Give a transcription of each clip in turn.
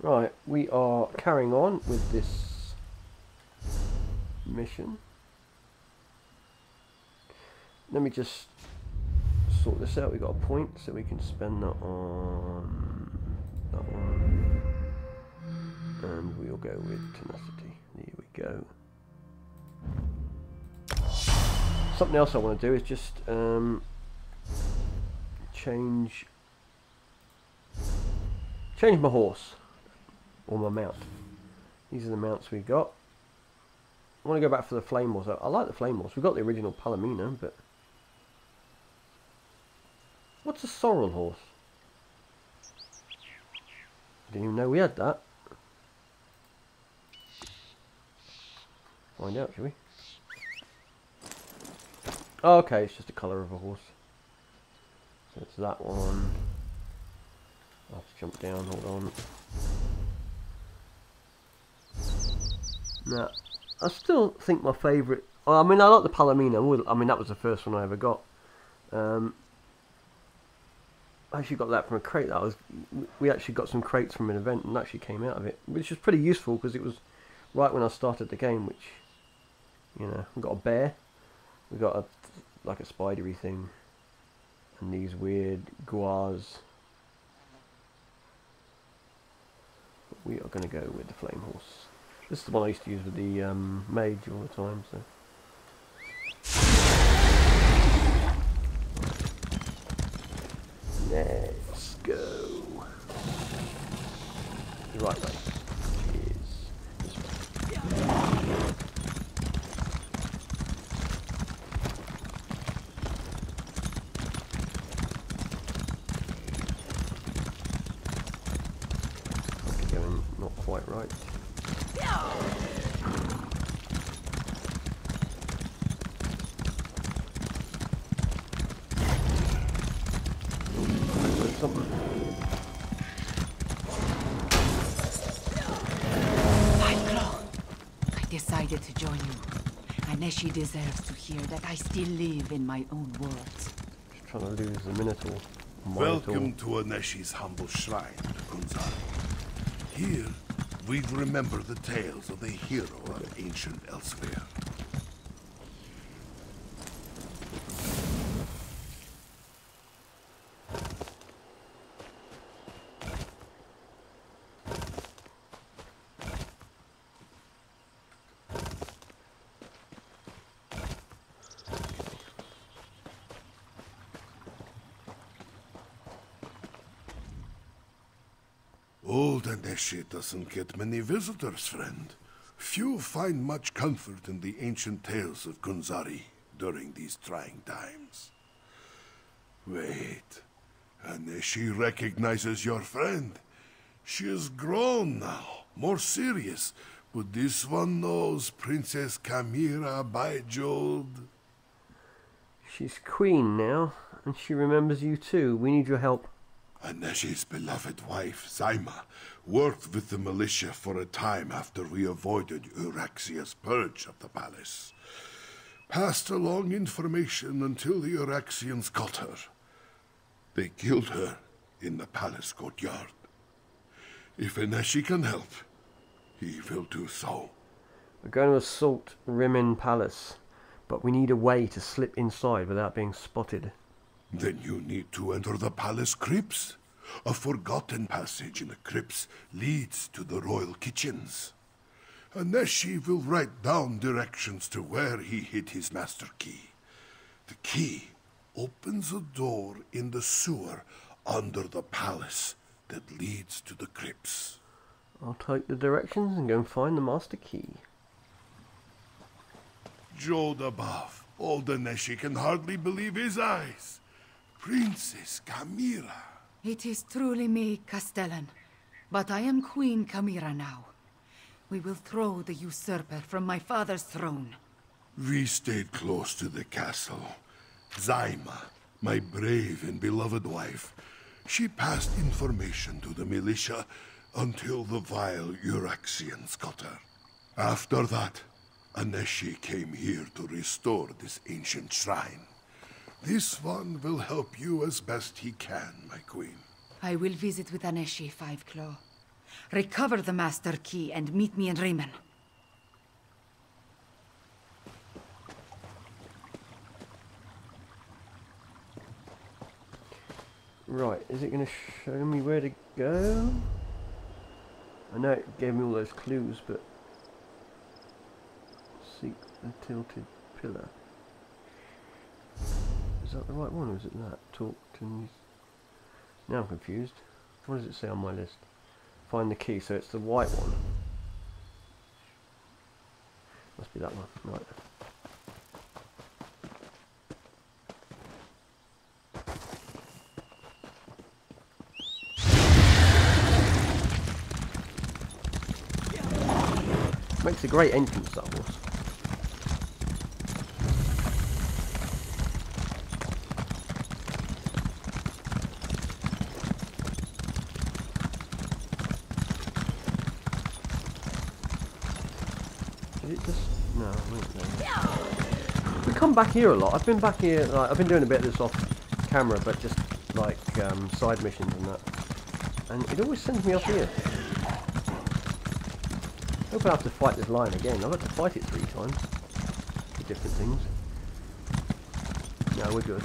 Right, we are carrying on with this mission. Let me just sort this out. We got a point, so we can spend that on that one, and we'll go with tenacity. There we go. Something else I want to do is just change my horse or my mount. These are the mounts we got. I want to go back for the flame horse. I like the flame horse. We got the original Palomino, but what's a sorrel horse? I didn't even know we had that. Find out, shall we? Oh, okay, it's just the colour of a horse. So it's that one. I'll have to jump down, hold on. Now, I still think my favourite... I mean, I like the Palomino. I mean, that was the first one I ever got. I actually got that from a crate. We actually got some crates from an event and actually came out of it. Which was pretty useful because it was right when I started the game, which, you know, we got a bear. We got like a spidery thing. And these weird guars. We are going to go with the flame horse. This is the one I used to use with the mage all the time. So let's go. The right way is this way. Going not quite right. Decided to join you. Aneshi deserves to hear that I still live in my own words. Just trying to lose the Minotaur. Welcome to Aneshi's humble shrine, Gunzari. Here, we remember the tales of the hero of ancient Elsweyr. Old Aneshi doesn't get many visitors, friend. Few find much comfort in the ancient tales of Gunzari during these trying times. Wait, Aneshi recognizes your friend. She is grown now, more serious, but this one knows Princess Kamira Baijold. She's queen now, and she remembers you too. We need your help. Aneshi's beloved wife, Zaima, worked with the militia for a time after we avoided Euraxia's purge of the palace. Passed along information until the Euraxians got her. They killed her in the palace courtyard. If Aneshi can help, he will do so. We're going to assault Rimin Palace, but we need a way to slip inside without being spotted. Then you need to enter the palace crypts. A forgotten passage in the crypts leads to the royal kitchens. Aneshi will write down directions to where he hid his master key. The key opens a door in the sewer under the palace that leads to the crypts. I'll take the directions and go and find the master key. Jode above, old Aneshi can hardly believe his eyes. Princess Kamira. It is truly me, Castellan. But I am Queen Kamira now. We will throw the usurper from my father's throne. We stayed close to the castle. Zaima, my brave and beloved wife, she passed information to the militia until the vile Euraxians got her. After that, Aneshi came here to restore this ancient shrine. This one will help you as best he can, my queen. I will visit with Aneshi, Five Claw. Recover the master key and meet me in Raymond. Right, is it going to show me where to go? I know it gave me all those clues, but... Seek the tilted pillar. Is that the right one, or is it that? Talk to me. Now I'm confused. What does it say on my list? Find the key, so it's the white one. Must be that one, right. Makes a great entrance, Star Wars. Is it just... No, we come back here a lot. I've been back here, like, I've been doing a bit of this off camera, but just like side missions and that. And it always sends me up here. I hope I have to fight this lion again. I've had to fight it 3 times. For different things. No, we're good.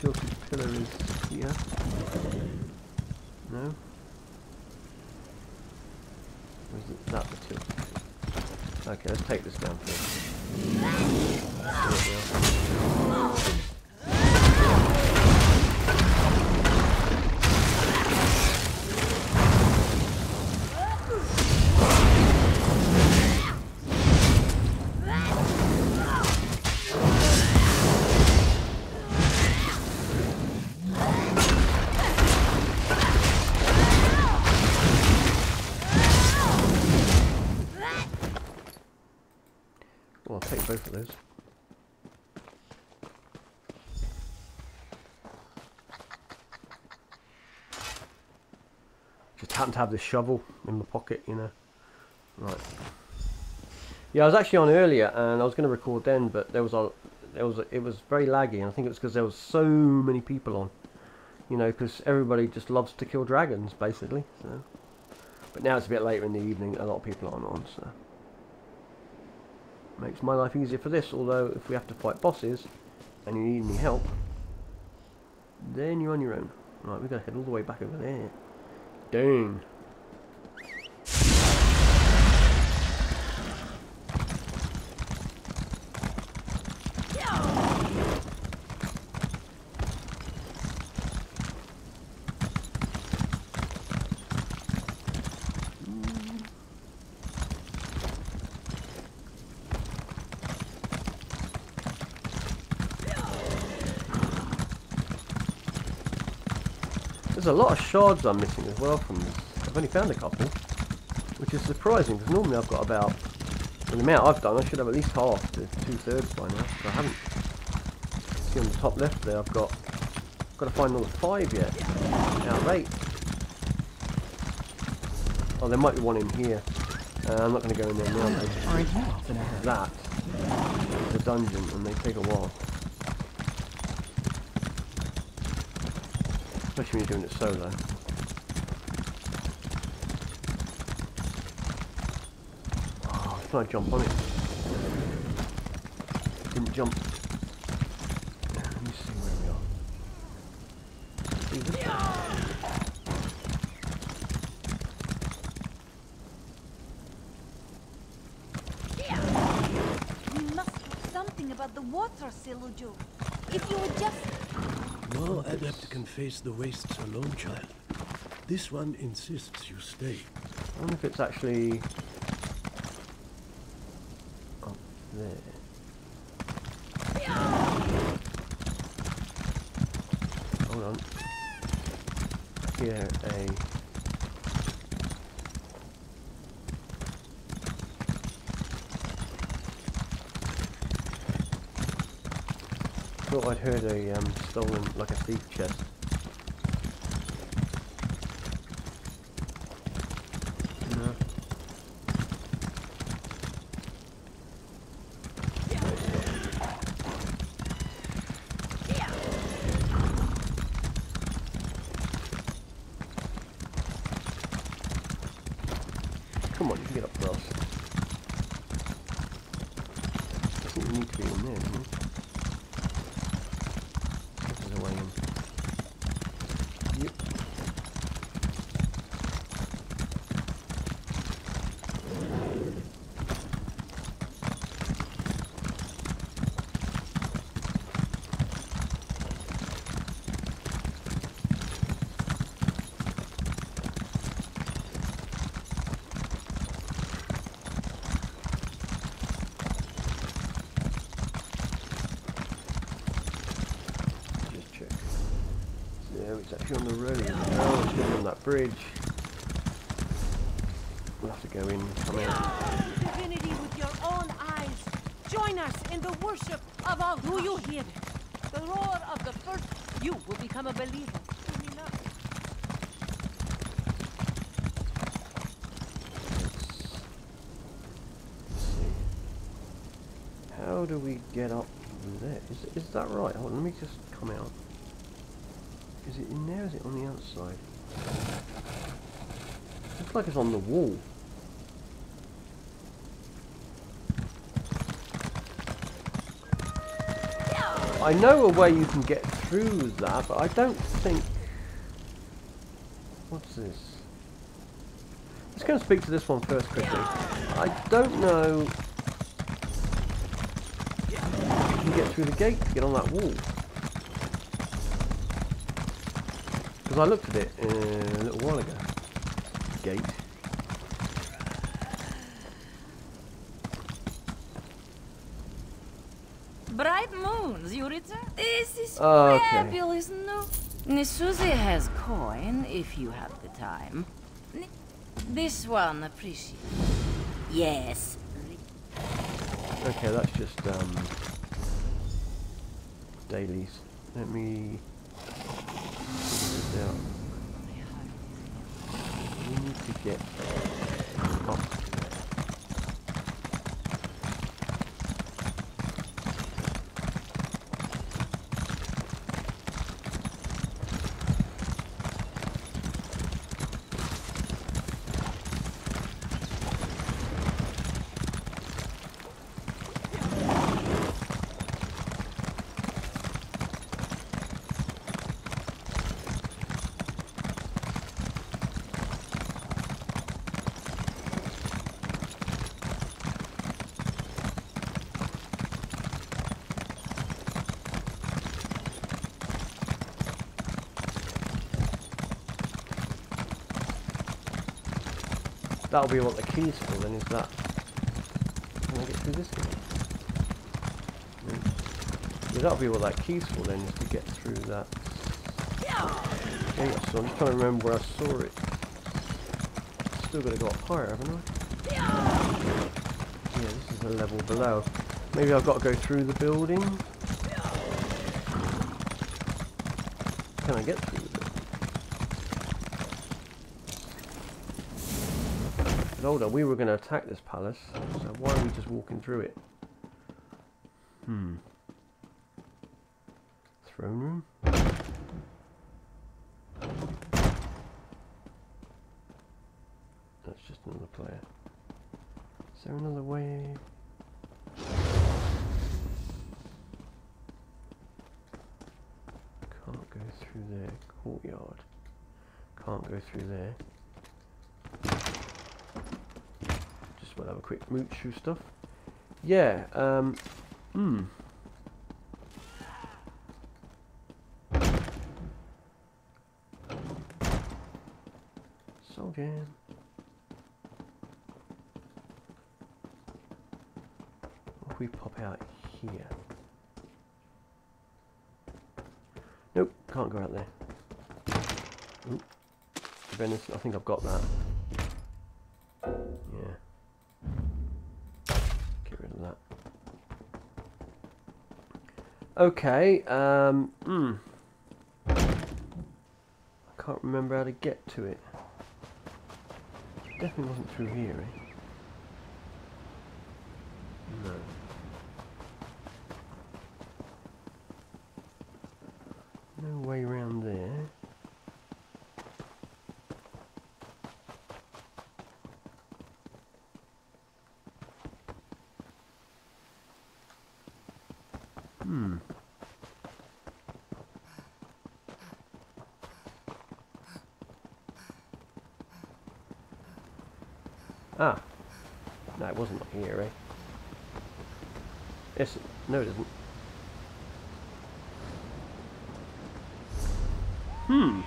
Tilted pillar is here. No? Or is it that the tilt? Okay, let's take this down first. Well, I'll take both of those. Just happen to have this shovel in my pocket, you know. Right. Yeah, I was actually on earlier, and I was going to record then, but it was very laggy, and I think it was because there was so many people on. You know, because everybody just loves to kill dragons, basically. So. But now it's a bit later in the evening, a lot of people aren't on, so. Makes my life easier for this, although if we have to fight bosses and you need any help, then you're on your own. Right, we're going to head all the way back over there. Dang. There's a lot of shards I'm missing as well from this. I've only found a couple, which is surprising because normally I've got about, the amount I've done, I should have at least half to 2/3 by now. So I haven't. See on the top left there, I've got to find another 5 yet. Out of 8. Oh, there might be one in here. I'm not going to go in there now. That is a dungeon, and they take a while. Especially when you're doing it solo. Oh, I thought I'd jump on it. Didn't jump. Let me see where we are. See this one? We must do something about the water, Siluju. If you would just... No adept can face the wastes alone, child. This one insists you stay. I wonder if it's actually up there. Hold on. Here a... thought I'd heard a stolen, like a thief chest. No. Come on, you can get up for us. I think we need to be in there, don't we? This is a way in. Yep. It's actually on the road. Oh, it's going on that bridge. We'll have to go in, come out. Divinity with your own eyes. Join us in the worship of our. Do you hear it? The roar of the first. You will become a believer. Soon enough. Let's see. How do we get up there? Is that right? Hold on, let me just come out. Is it in there or is it on the outside? Looks like it's on the wall. I know a way you can get through that, but I don't think... What's this? Let's go and speak to this one first quickly. I don't know... You can get through the gate to get on that wall. Because I looked at it a little while ago. Gate. Bright moons, you return? This is Okay. fabulous, no? Nisuzi has coin, if you have the time. This one, appreciate. Yes. Okay, that's just dailies. Let me figure this out. We need to get up there. That'll be what the key's for then, is that? Can I get through this one? Yeah, that'll be what that key's for then, is to get through that. Okay, so I'm just trying to remember where I saw it. Still got to go up higher, haven't I? Yeah, this is a level below. Maybe I've got to go through the building. Can I get through the building? Hold on, we were going to attack this palace, so why are we just walking through it? Throne room? That's just another player. Is there another way? Can't go through there. Courtyard. Can't go through there. We'll have a quick mooch through stuff. Yeah, Soldier. What if we pop out here? Nope, can't go out there. Oop. Venice, I think I've got that. Yeah. That. Okay, I can't remember how to get to it. Definitely wasn't through here, eh? No. No way around there. Ah. No, it wasn't up here, eh? Yes. No, it isn't. Hmm.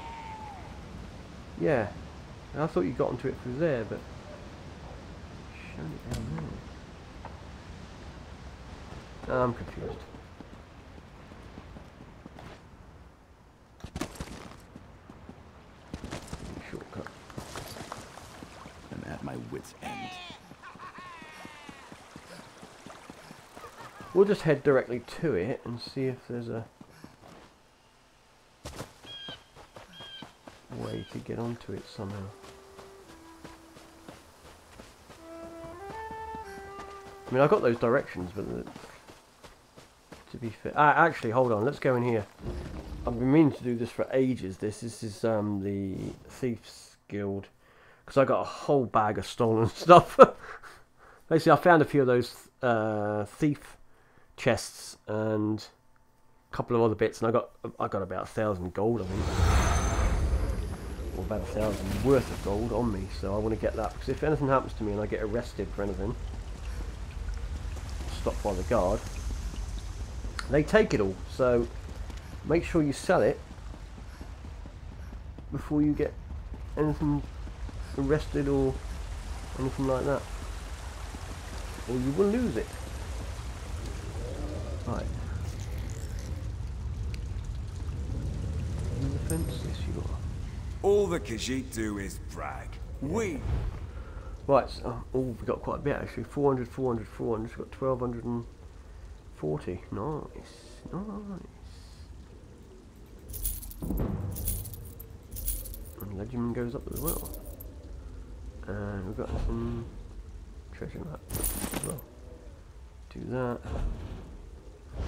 Yeah. I thought you got onto it through there, but... Show it down there. I'm confused. Shortcut. I'm at my wit's end. We'll just head directly to it and see if there's a way to get onto it somehow. I mean, I got those directions, but to be fair, actually, hold on. Let's go in here. I've been meaning to do this for ages. This is the Thieves Guild, because I got a whole bag of stolen stuff. Basically, I found a few of those thief chests and a couple of other bits, and I got about 1,000 gold, I think, or about 1,000 worth of gold on me. So I want to get that, because if anything happens to me and I get arrested for anything, stopped by the guard, they take it all. So make sure you sell it before you get anything arrested or anything like that, or you will lose it. Right. In the fence, yes you are. All the Khajiit do is brag. We... Right, so, oh, we've got quite a bit actually. 400, 400, 400. We've got 1,240. Nice, nice. And legend goes up as well. And we've got some treasure map as well. Do that.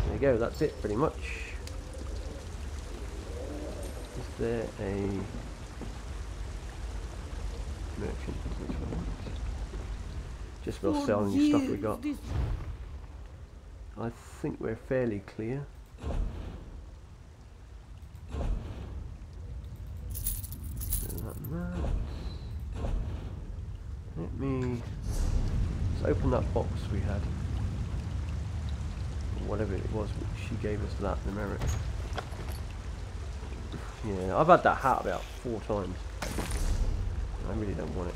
There you go, that's it pretty much. Is there a merchant? Just about selling the stuff we got. I think we're fairly clear. Let me... Let's open that box we had. Whatever it was, she gave us that in America. Yeah, I've had that hat about 4 times. I really don't want it.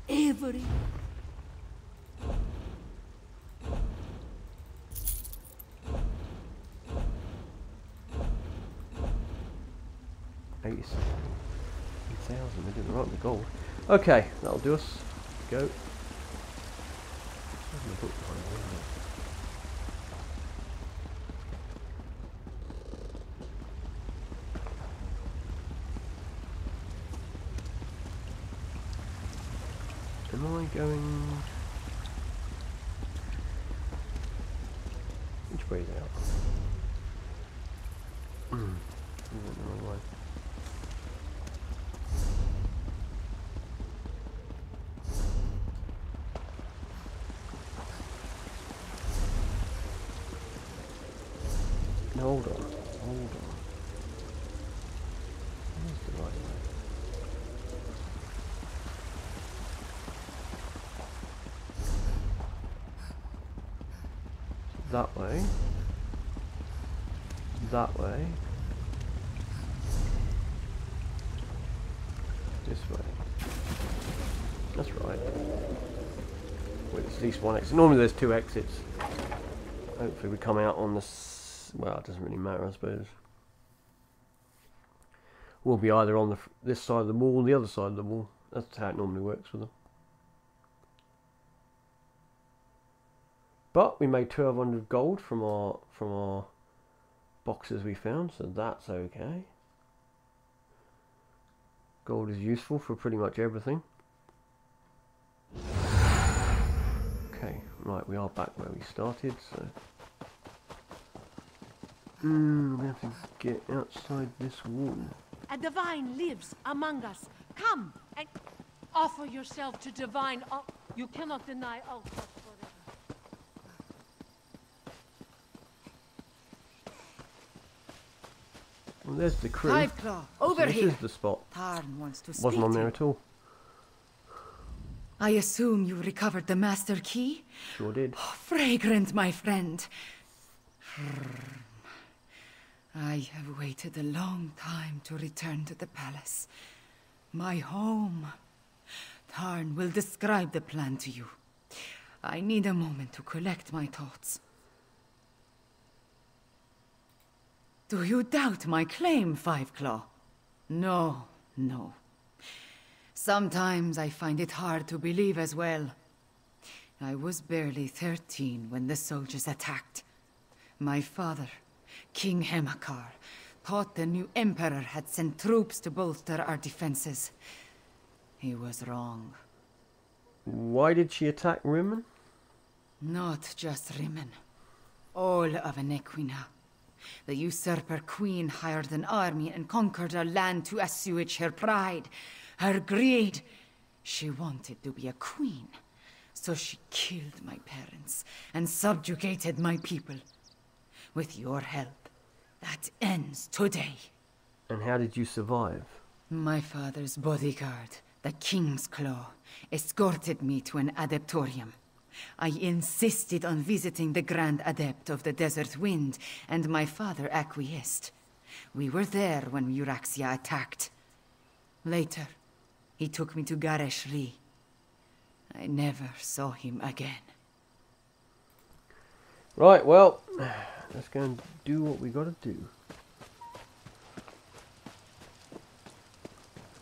Avery. $80,000, they didn't write the gold. Okay, that'll do us. Go. Am I going... Which way is out? I went the wrong way. No, hold on. Where's the right way? That way. That way. This way. That's right. Well, there's at least one exit. Normally there's 2 exits. Hopefully we come out on this. Well, it doesn't really matter, I suppose. We'll be either on this side of the wall or the other side of the wall. That's how it normally works with them. But we made 1,200 gold from our boxes we found, so that's okay. Gold is useful for pretty much everything. Okay, right, we are back where we started, so we have to get outside this wall. A divine lives among us. Come and offer yourself to divine. You cannot deny all such forever. Well, there's the crew. Five Claw, over so this here. is the spot. Tarn wants to speak Wasn't on to there you. at all. I assume you recovered the master key? Sure did. Oh, fragrant, my friend. I have waited a long time to return to the palace. My home. Tarn will describe the plan to you. I need a moment to collect my thoughts. Do you doubt my claim, Five Claw? No, no. Sometimes I find it hard to believe as well. I was barely 13 when the soldiers attacked. My father, King Hemakar, thought the new emperor had sent troops to bolster our defenses. He was wrong. Why did she attack Rimmen? Not just Rimmen. All of Anequina. The usurper queen hired an army and conquered our land to assuage her pride, her greed. She wanted to be a queen, so she killed my parents and subjugated my people. With your help, that ends today. And how did you survive? My father's bodyguard, the King's Claw, escorted me to an adeptorium. I insisted on visiting the Grand Adept of the Desert Wind, and my father acquiesced. We were there when Euraxia attacked. Later, he took me to Gareshri. I never saw him again. Right, well, let's go and do what we gotta do.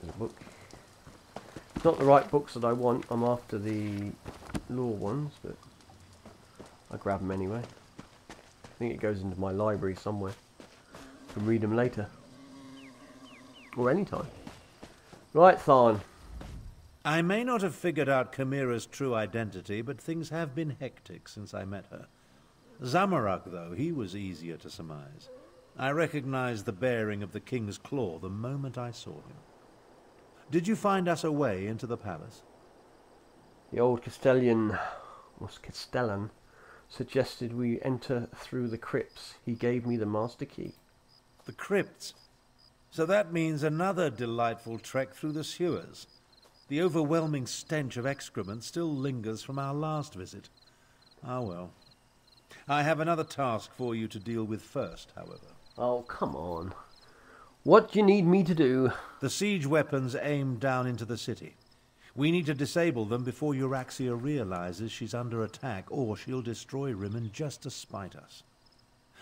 There's a book. It's not the right books that I want. I'm after the law ones, but I grab them anyway. I think it goes into my library somewhere. I can read them later. Or anytime. Right, Tharn. I may not have figured out Chimera's true identity, but things have been hectic since I met her. Zamorak, though, he was easier to surmise. I recognized the bearing of the King's Claw the moment I saw him. Did you find us a way into the palace? The old Castellan suggested we enter through the crypts. He gave me the master key. The crypts? So that means another delightful trek through the sewers. The overwhelming stench of excrement still lingers from our last visit. Ah well. I have another task for you to deal with first, however. Oh, come on. What do you need me to do? The siege weapons aimed down into the city. We need to disable them before Euraxia realizes she's under attack, or she'll destroy Rimmen just to spite us.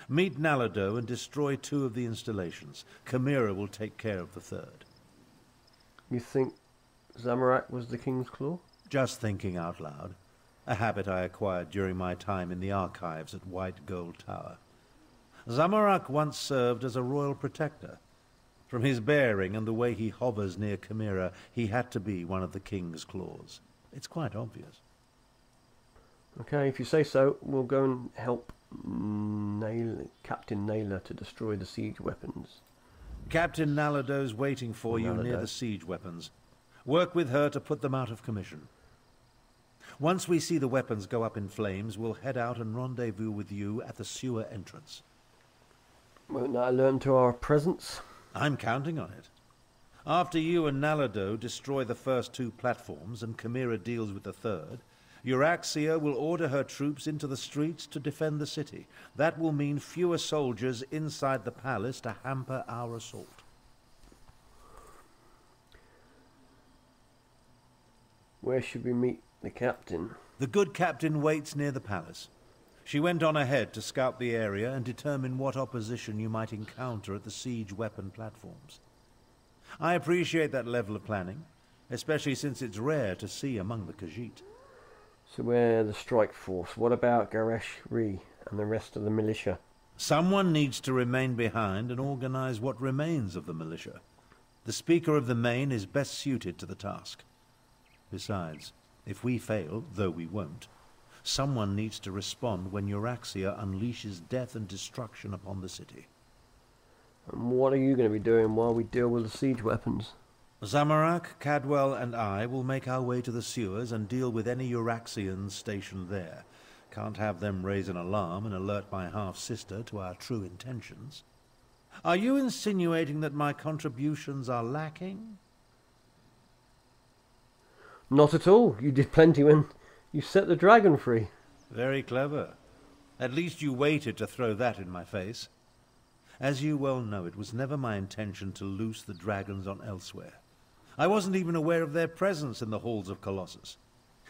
Meet Nalado and destroy 2 of the installations. Chimera will take care of the 3rd. You think Zamorak was the King's Claw? Just thinking out loud. A habit I acquired during my time in the archives at White Gold Tower. Zamorak once served as a royal protector. From his bearing and the way he hovers near Chimera, he had to be one of the King's Claws. It's quite obvious. Okay, if you say so, we'll go and help Captain Naylor to destroy the siege weapons. Captain Nalado's waiting for you near Nalado. the siege weapons. Work with her to put them out of commission. Once we see the weapons go up in flames, we'll head out and rendezvous with you at the sewer entrance. Won't that alert to our presence? I'm counting on it. After you and Nalado destroy the first 2 platforms and Chimera deals with the 3rd, Euraxia will order her troops into the streets to defend the city. That will mean fewer soldiers inside the palace to hamper our assault. Where should we meet the captain? The good captain waits near the palace. She went on ahead to scout the area and determine what opposition you might encounter at the siege weapon platforms. I appreciate that level of planning, especially since it's rare to see among the Khajiit. So we're the strike force. What about Gareshri and the rest of the militia? Someone needs to remain behind and organize what remains of the militia. The Speaker of the Main is best suited to the task. Besides, if we fail, though we won't, someone needs to respond when Euraxia unleashes death and destruction upon the city. And what are you going to be doing while we deal with the siege weapons? Zamorak, Cadwell, and I will make our way to the sewers and deal with any Euraxians stationed there. Can't have them raise an alarm and alert my half-sister to our true intentions. Are you insinuating that my contributions are lacking? Not at all. You did plenty when you set the dragon free. Very clever. At least you waited to throw that in my face. As you well know, it was never my intention to loose the dragons on Elsweyr. I wasn't even aware of their presence in the halls of Colossus.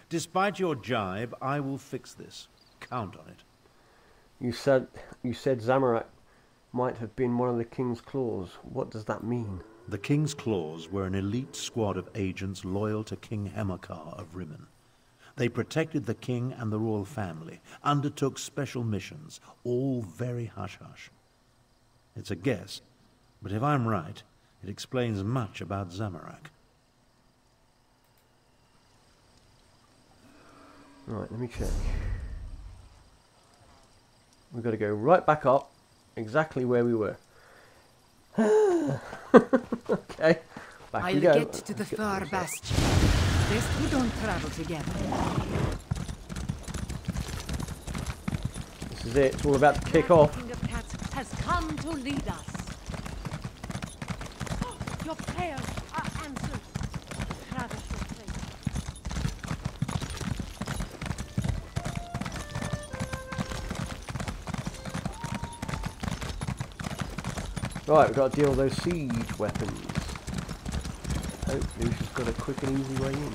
Despite your jibe, I will fix this. Count on it. You said Zamorak might have been one of the King's Claws. What does that mean? The King's Claws were an elite squad of agents loyal to King Hamilcar of Rimmon. They protected the king and the royal family, undertook special missions, all very hush-hush. It's a guess, but if I'm right, it explains much about Zamorak. Right, let me check. We've got to go right back up, exactly where we were. Okay, back I'll we go. get to the far bastion. Best we don't travel together. This is it. It's all about to kick off. King of Cats has come to lead us. Your prayers are answered. Travis your place. Right, we've got to deal with those siege weapons. Hopefully she's got a quick and easy way in.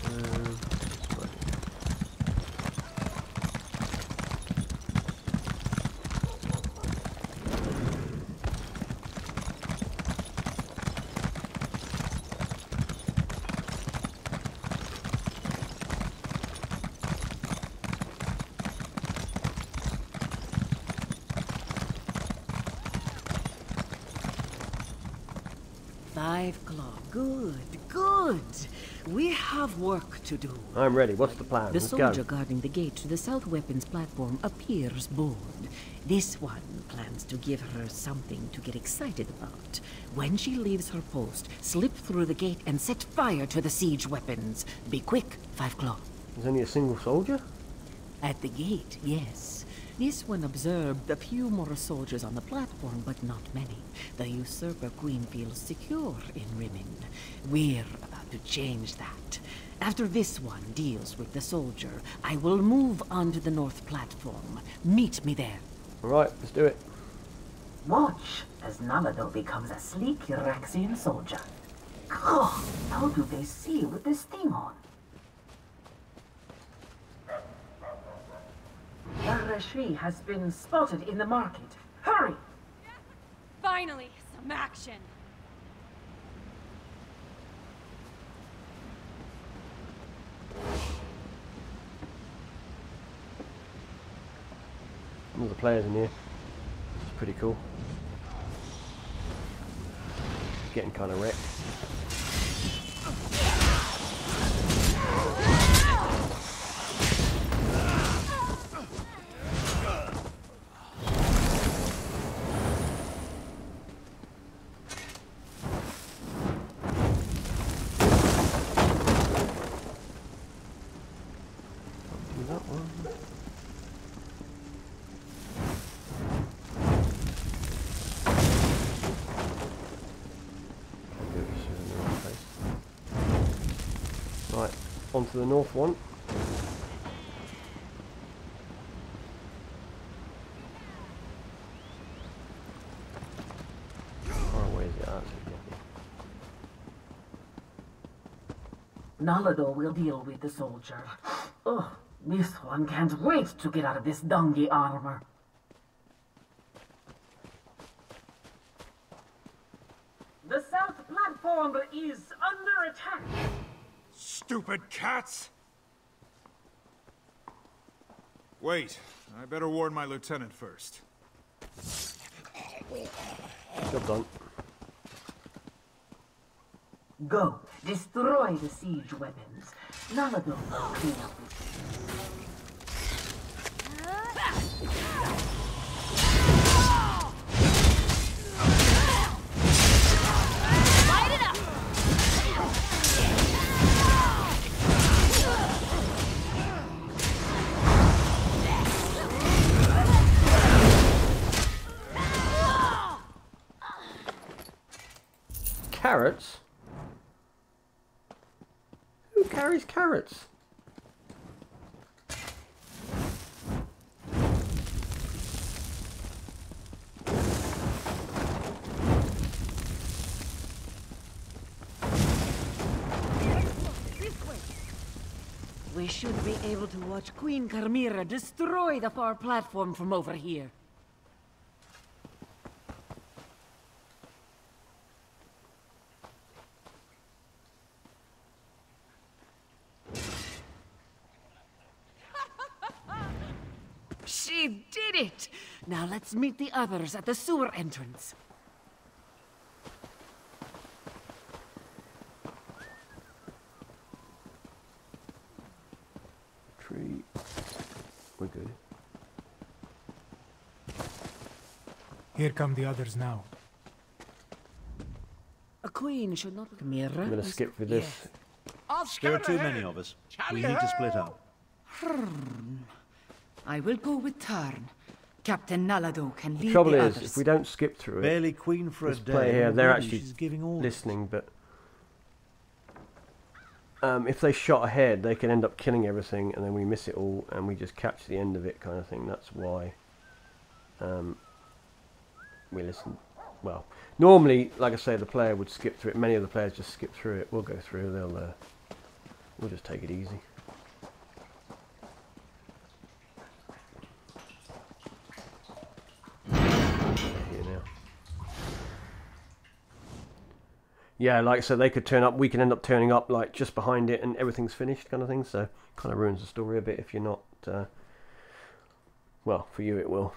This way. 5 o'clock. Good, good. We have work to do. I'm ready. What's the plan? The Let's soldier go. guarding the gate to the south weapons platform appears bored. This one plans to give her something to get excited about. When she leaves her post, slip through the gate and set fire to the siege weapons. Be quick, 5 o'clock. There's only a single soldier? At the gate, yes. This one observed a few more soldiers on the platform, but not many. The usurper queen feels secure in Rimmon. We're about to change that. After this one deals with the soldier, I will move on to the north platform. Meet me there. Alright, let's do it. Watch as Namado becomes a sleek Uraxian soldier. Oh, how do they see with this thing on? Arashi has been spotted in the market. Hurry! Finally, some action. All the players in here. It's pretty cool. Getting kind of wrecked. Do that one. Right, onto the north one. Oh, where is it? Ah, it's okay. Nalado will deal with the soldier. Oh, this one can't wait to get out of this dungy armor. The south platform is under attack. Stupid cats! Wait, I better warn my lieutenant first. Job done. Go, destroy the siege weapons. Nalado will clean up. Light it up! carrots? Who carries carrots? We should be able to watch Queen Carmira destroy the far platform from over here. She did it! Now let's meet the others at the sewer entrance. Tree. We're good. Here come the others now. A queen should not... Carmira? I'm gonna skip for this. There are too many of us. We need to split up. I will go with Tarn. Captain Nalado can lead The trouble the is, others. if we don't skip through it, Barely queen for a this day. player here, they're already actually she's giving orders. listening, but if they shot ahead, they can end up killing everything, and then we miss it all, and we just catch the end of it, kind of thing. That's why we listen. Well, normally, like I say, the player would skip through it. Many of the players just skip through it. We'll go through. We'll just take it easy. Here now. Yeah, like I said, they could turn up. We can end up turning up like just behind it, and everything's finished, kind of thing. So, kind of ruins the story a bit if you're not. Well, for you it will.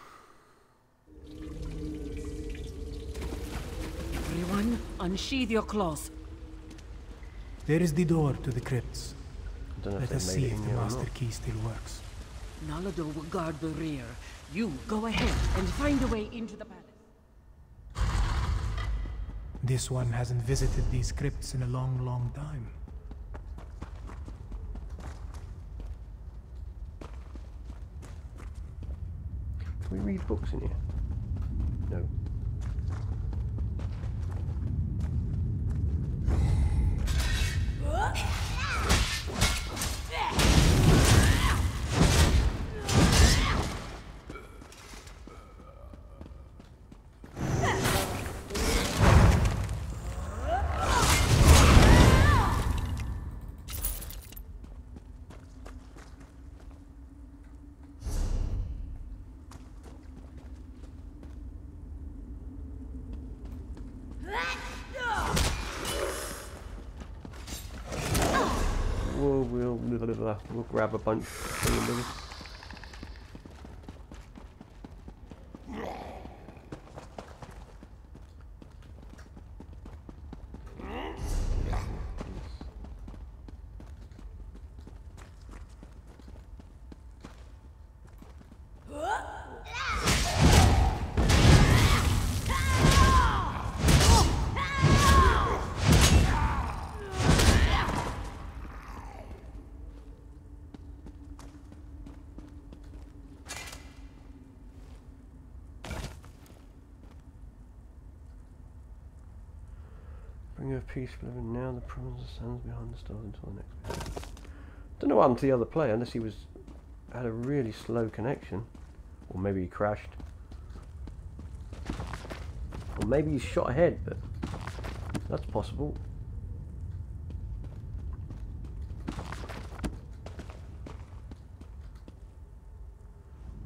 Everyone, unsheathe your claws. There is the door to the crypts. I don't know Let if us they see made it if in the there or master not. key still works. Nalado will guard the rear. You go ahead and find a way into the palace. This one hasn't visited these crypts in a long, long time. Can we read books in here? No. We'll grab a bunch. Bring her peaceful living now. The prawns stands behind the stars until the next video. Don't know what happened to the other player unless he had a really slow connection, or maybe he crashed, or maybe he shot ahead. But that's possible.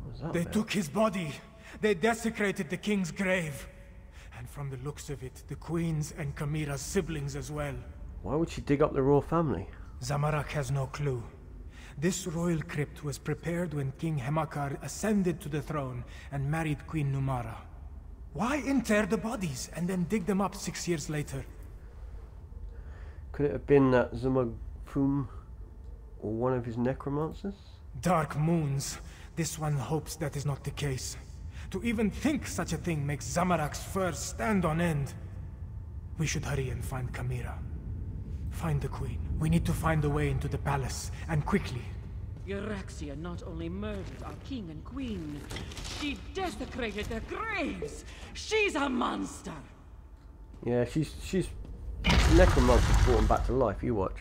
What's that They about? took his body. They desecrated the king's grave. And from the looks of it, the queen's and Camira's siblings as well. Why would she dig up the royal family? Zamorak has no clue. This royal crypt was prepared when King Hemakar ascended to the throne and married Queen Numara. Why inter the bodies and then dig them up 6 years later? Could it have been that Zumagfum or one of his necromancers? Dark moons. This one hopes that is not the case. To even think such a thing makes Zamorak's fur stand on end. We should hurry and find Camira. Find the queen. We need to find a way into the palace, and quickly. Euraxia not only murdered our king and queen, she desecrated their graves! She's a monster! Yeah, she's necromancer's brought them back to life, you watch.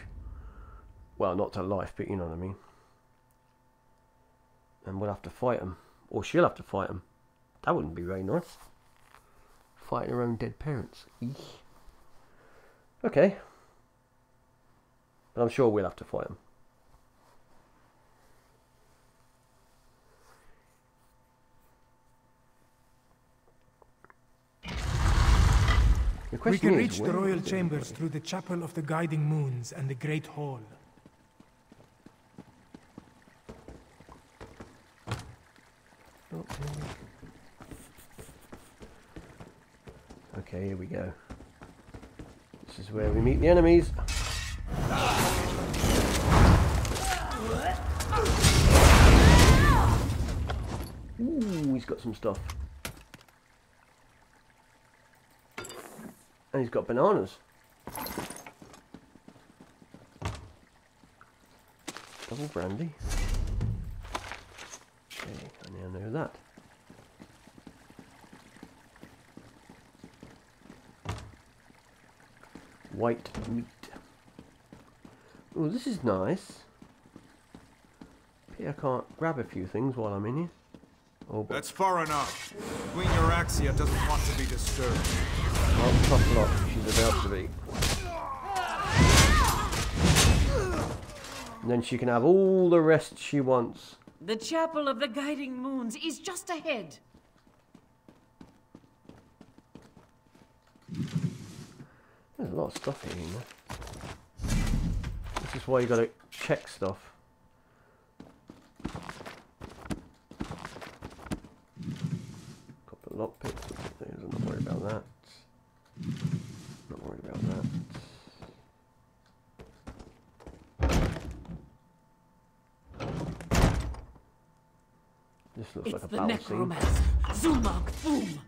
Well, not to life, but you know what I mean. And we'll have to fight them. Or she'll have to fight them. That wouldn't be very nice. Fighting her own dead parents. Eek. Okay. But I'm sure we'll have to fight them. We can reach the royal chambers through the Chapel of the Guiding Moons and the Great Hall. Okay, here we go. This is where we meet the enemies. Ooh, he's got some stuff. And he's got bananas. Double brandy. Okay, I now know that. White meat. Oh, this is nice. Pity I can't grab a few things while I'm in here. Oh, but that's far enough. Queen Euraxia doesn't want to be disturbed. well, tough luck. She's about to be. And then she can have all the rest she wants. The Chapel of the Guiding Moons is just ahead. There's a lot of stuff here, you know. This is why you gotta check stuff. Couple of lockpicks. I'm not worried about that. Not worried about that. This looks like a battle scene. Necromancer. Zulmak, boom.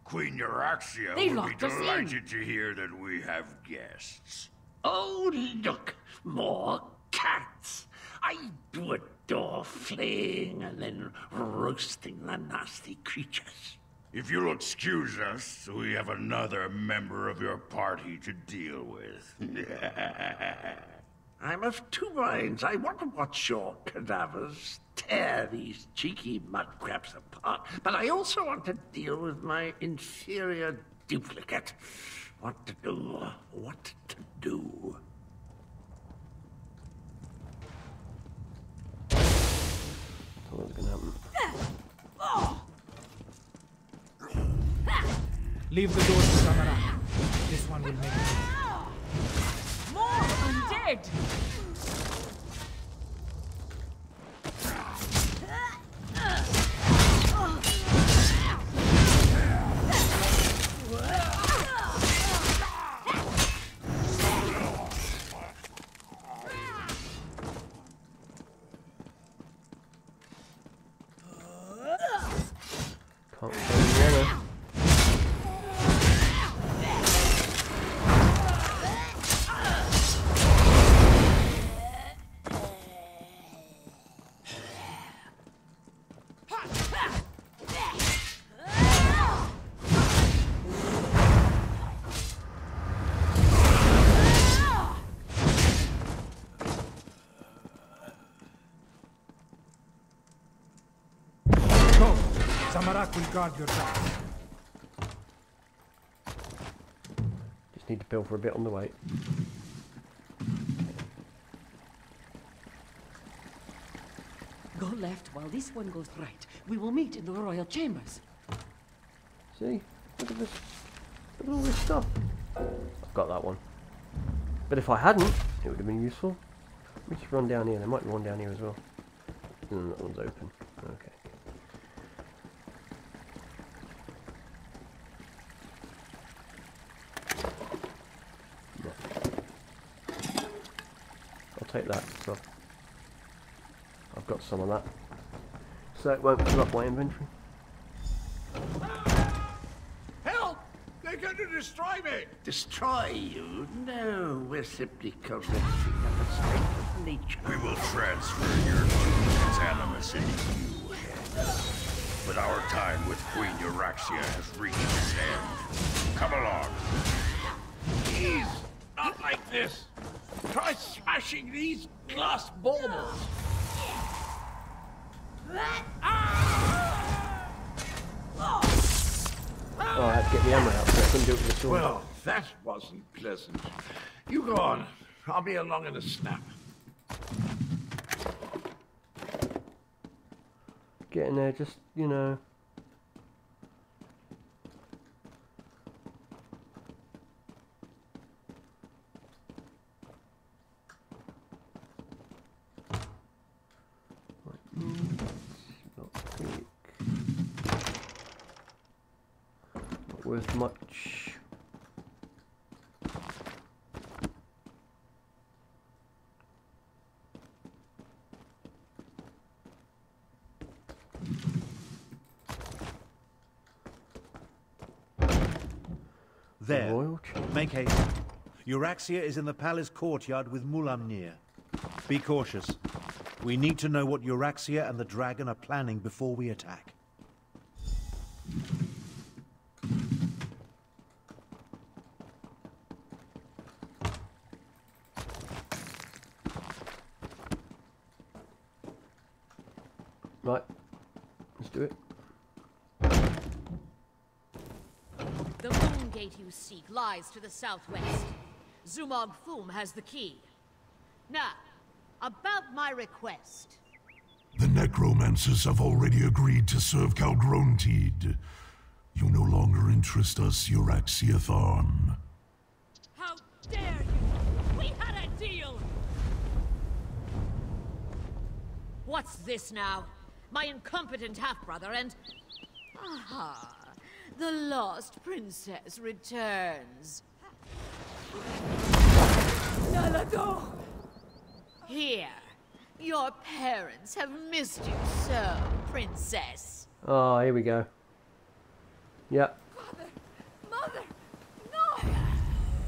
Queen Euraxia They will be locked us in. delighted to hear that we have guests. Oh, look, more cats. I do adore flaying and then roasting the nasty creatures. If you'll excuse us, we have another member of your party to deal with. I'm of two minds. I want to watch your cadavers tear these cheeky mudcraps apart, but I also want to deal with my inferior duplicate. What to do? What to do? What's gonna happen? Leave the door to Samara. This one will make it. More undead. Can't find the other. Go! Samarak will guard your back. Just need to pilfer a bit on the way. Go left while this one goes right. We will meet in the royal chambers. See? Look at this. Look at all this stuff. I've got that one. But if I hadn't, it would have been useful. We should run down here. There might be one down here as well. And that one's open. Okay. No. I'll take that. So I've got some of that. So it won't fill up my inventory. Help! They're going to destroy me! Destroy you? No, we're simply correcting a mistake of nature. We will transfer your duplicate's animus into you. But our time with Queen Euraxia has reached its end. Come along. Please, not like this. Try smashing these glass baubles. Oh, I had to get the hammer out, so I couldn't do it with the sword. Well, that wasn't pleasant. You go on. I'll be along in a snap. Get in there, just, you know. Not worth much. There. Make haste. Euraxia is in the palace courtyard with Mulamnir. Be cautious. We need to know what Euraxia and the dragon are planning before we attack. Right. Let's do it. The moon gate you seek lies to the southwest. Zumog Thum has the key. Now, about my request. The necromancers have already agreed to serve Calgrontid. You no longer interest us, Euraxia Tharn. How dare you! We had a deal! What's this now? My incompetent half-brother and... Aha! The lost princess returns. Nalado! Here. Your parents have missed you so, princess. Oh, here we go. Yep. Father! Mother! No!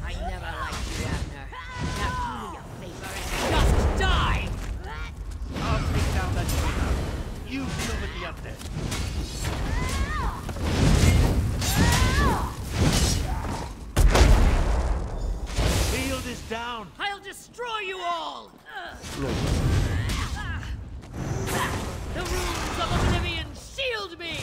I never liked you, Abner. Now do me a favor and just die! I'll take down that tree. You deal with the undead. Field is down. I'll destroy you all! The runes of oblivion shield me!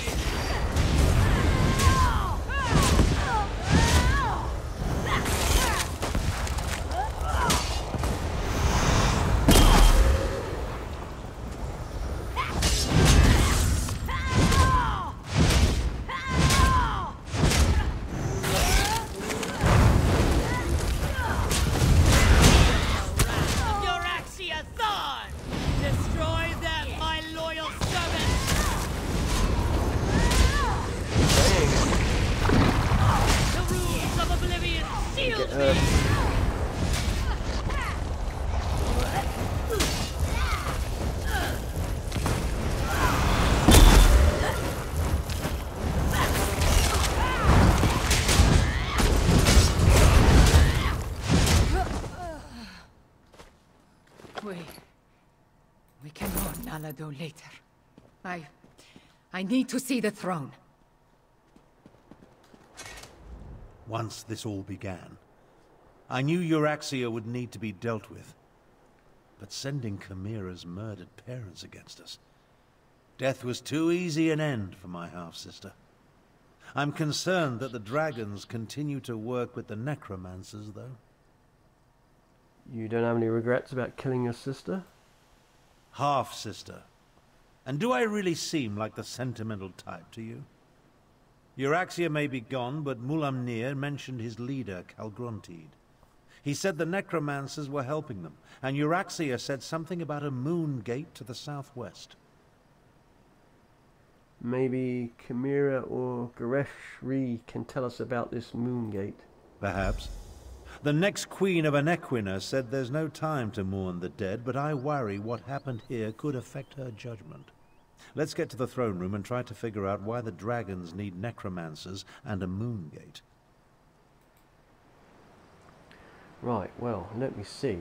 We can go Nalado later. I need to see the throne. Once this all began, I knew Euraxia would need to be dealt with. But sending Chimera's murdered parents against us, death was too easy an end for my half-sister. I'm concerned that the dragons continue to work with the necromancers, though. You don't have any regrets about killing your sister? Half-sister. And do I really seem like the sentimental type to you? Euraxia may be gone, but Mulamnir mentioned his leader, Calgrontid. He said the necromancers were helping them, and Euraxia said something about a moon gate to the southwest. Maybe Chimera or Gareshri can tell us about this moon gate. Perhaps. The next queen of Anequina said there's no time to mourn the dead, but I worry what happened here could affect her judgment. Let's get to the throne room and try to figure out why the dragons need necromancers and a moon gate. Right, well, let me see.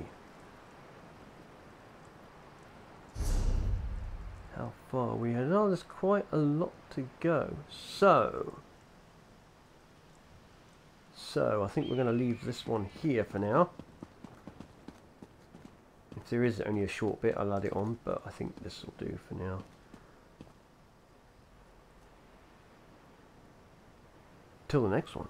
How far we had? Oh, there's quite a lot to go. So So I think we're going to leave this one here for now. If there is only a short bit, I'll add it on, but I think this will do for now. Till the next one.